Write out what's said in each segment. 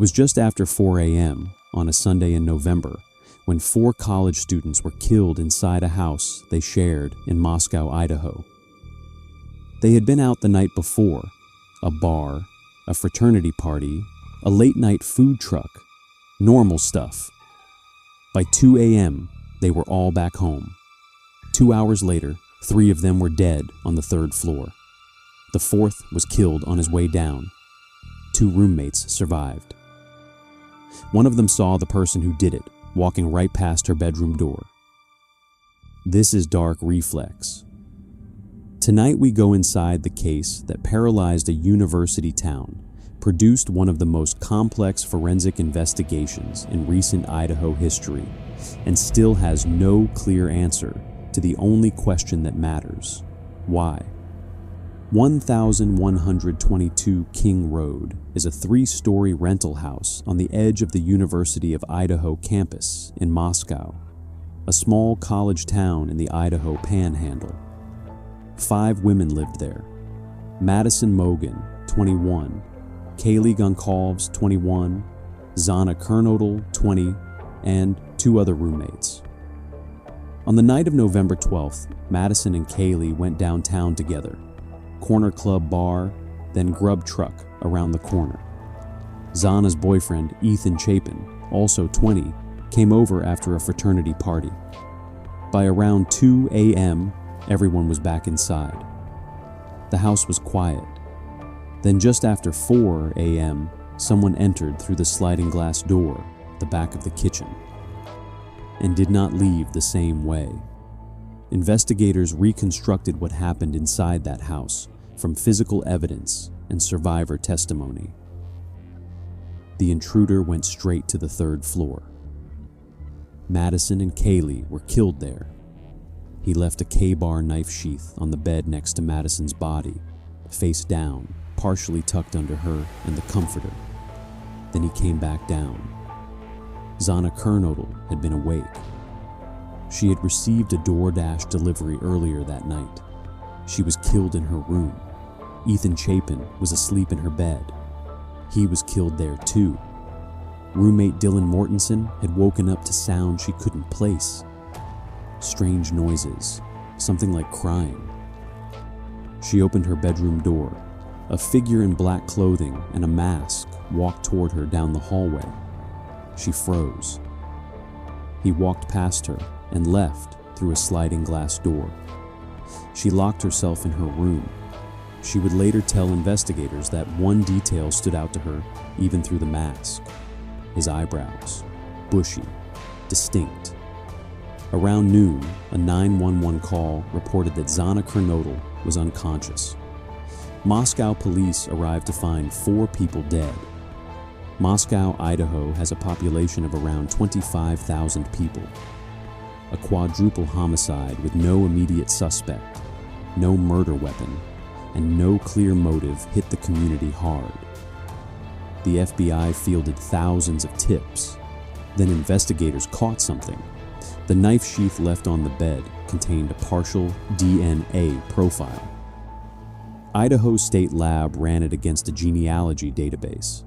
was just after 4 a.m. on a Sunday in November when 4 college students were killed inside a house they shared in Moscow, Idaho. They had been out the night before, a bar, a fraternity party, a late-night food truck, normal stuff. By 2 a.m., they were all back home. 2 hours later, 3 of them were dead on the 3rd floor. The 4th was killed on his way down. 2 roommates survived. One of them saw the person who did it walking right past her bedroom door. This is Dark Reflex. Tonight we go inside the case that paralyzed a university town, produced one of the most complex forensic investigations in recent Idaho history, and still has no clear answer to the only question that matters: why? 1122 King Road is a 3-story rental house on the edge of the University of Idaho campus in Moscow, a small college town in the Idaho Panhandle. 5 women lived there: Madison Mogen, 21, Kaylee Goncalves, 21, Xana Kernodle, 20, and 2 other roommates. On the night of November 12th, Madison and Kaylee went downtown together. Corner Club bar, then grub truck around the corner. Xana's boyfriend, Ethan Chapin, also 20, came over after a fraternity party. By around 2 a.m., everyone was back inside. The house was quiet. Then just after 4 a.m., someone entered through the sliding glass door at the back of the kitchen and did not leave the same way. Investigators reconstructed what happened inside that house from physical evidence and survivor testimony. The intruder went straight to the 3rd floor. Madison and Kaylee were killed there. He left a K-bar knife sheath on the bed next to Madison's body, face down, partially tucked under her and the comforter. Then he came back down. Xana Kernodle had been awake. She had received a DoorDash delivery earlier that night. She was killed in her room. Ethan Chapin was asleep in her bed. He was killed there too. Roommate Dylan Mortensen had woken up to sound she couldn't place. Strange noises, something like crying. She opened her bedroom door. A figure in black clothing and a mask walked toward her down the hallway. She froze. He walked past her and left through a sliding glass door. She locked herself in her room. She would later tell investigators that one detail stood out to her even through the mask: his eyebrows, bushy, distinct. Around noon, a 911 call reported that Xana Kernodle was unconscious. Moscow police arrived to find 4 people dead. Moscow, Idaho has a population of around 25,000 people. A quadruple homicide with no immediate suspect, no murder weapon, and no clear motive hit the community hard. The FBI fielded thousands of tips. Then investigators caught something. The knife sheath left on the bed contained a partial DNA profile. Idaho State Lab ran it against a genealogy database.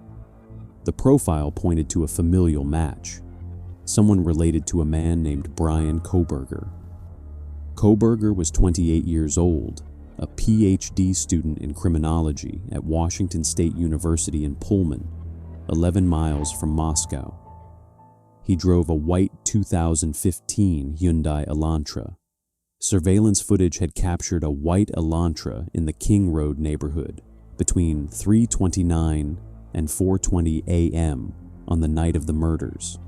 The profile pointed to a familial match, someone related to a man named Bryan Kohberger. Kohberger was 28 years old, a Ph.D. student in criminology at Washington State University in Pullman, 11 miles from Moscow. He drove a white 2015 Hyundai Elantra. Surveillance footage had captured a white Elantra in the King Road neighborhood between 3:29 and 4:20 a.m. on the night of the murders.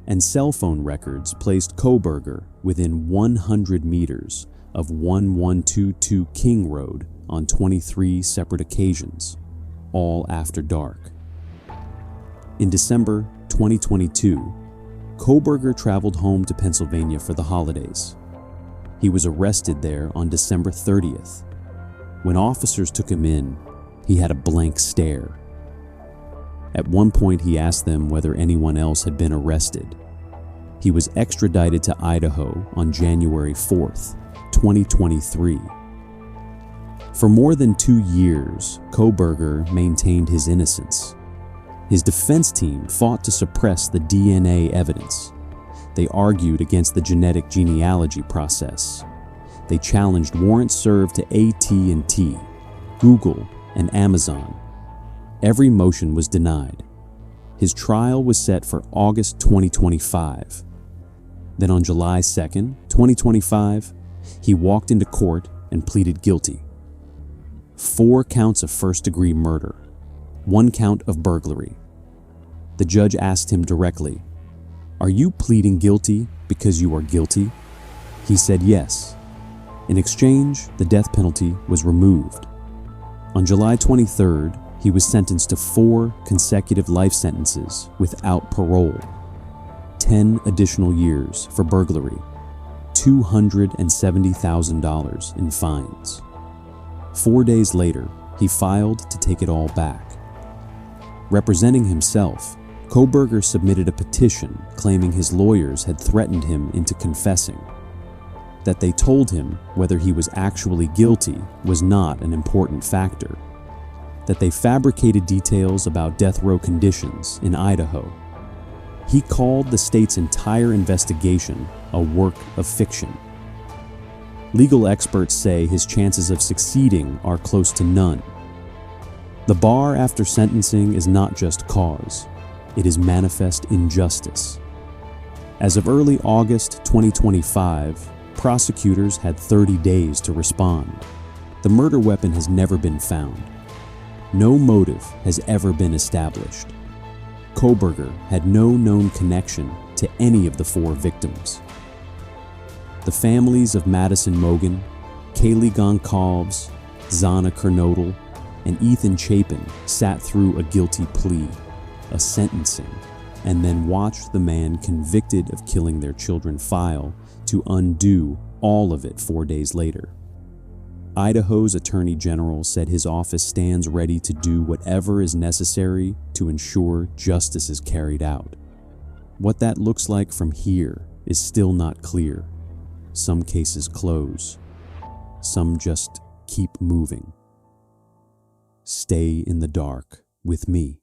And cell phone records placed Kohberger within 100 meters of 1122 King Road on 23 separate occasions, all after dark. In December 2022, Kohberger traveled home to Pennsylvania for the holidays. He was arrested there on December 30th. When officers took him in, he had a blank stare. At one point, he asked them whether anyone else had been arrested. He was extradited to Idaho on January 4th, 2023. For more than 2 years, Kohberger maintained his innocence. His defense team fought to suppress the DNA evidence. They argued against the genetic genealogy process. They challenged warrants served to AT&T, Google, and Amazon. Every motion was denied. His trial was set for August 2025. Then on July 2nd, 2025, he walked into court and pleaded guilty. 4 counts of first-degree murder, 1 count of burglary. The judge asked him directly, "Are you pleading guilty because you are guilty?" He said yes. In exchange, the death penalty was removed. On July 23rd, he was sentenced to 4 consecutive life sentences without parole, 10 additional years for burglary, $270,000 in fines. 4 days later, he filed to take it all back. Representing himself, Kohberger submitted a petition claiming his lawyers had threatened him into confessing. That they told him whether he was actually guilty was not an important factor. That they fabricated details about death row conditions in Idaho. He called the state's entire investigation a work of fiction. Legal experts say his chances of succeeding are close to none. The bar after sentencing is not just cause, it is manifest injustice. As of early August 2025, prosecutors had 30 days to respond. The murder weapon has never been found. No motive has ever been established. Kohberger had no known connection to any of the 4 victims. The families of Madison Mogen, Kaylee Goncalves, Xana Kernodle, and Ethan Chapin sat through a guilty plea, a sentencing, and then watched the man convicted of killing their children file to undo all of it 4 days later. Idaho's Attorney General said his office stands ready to do whatever is necessary to ensure justice is carried out. What that looks like from here is still not clear. Some cases close. Some just keep moving. Stay in the dark with me.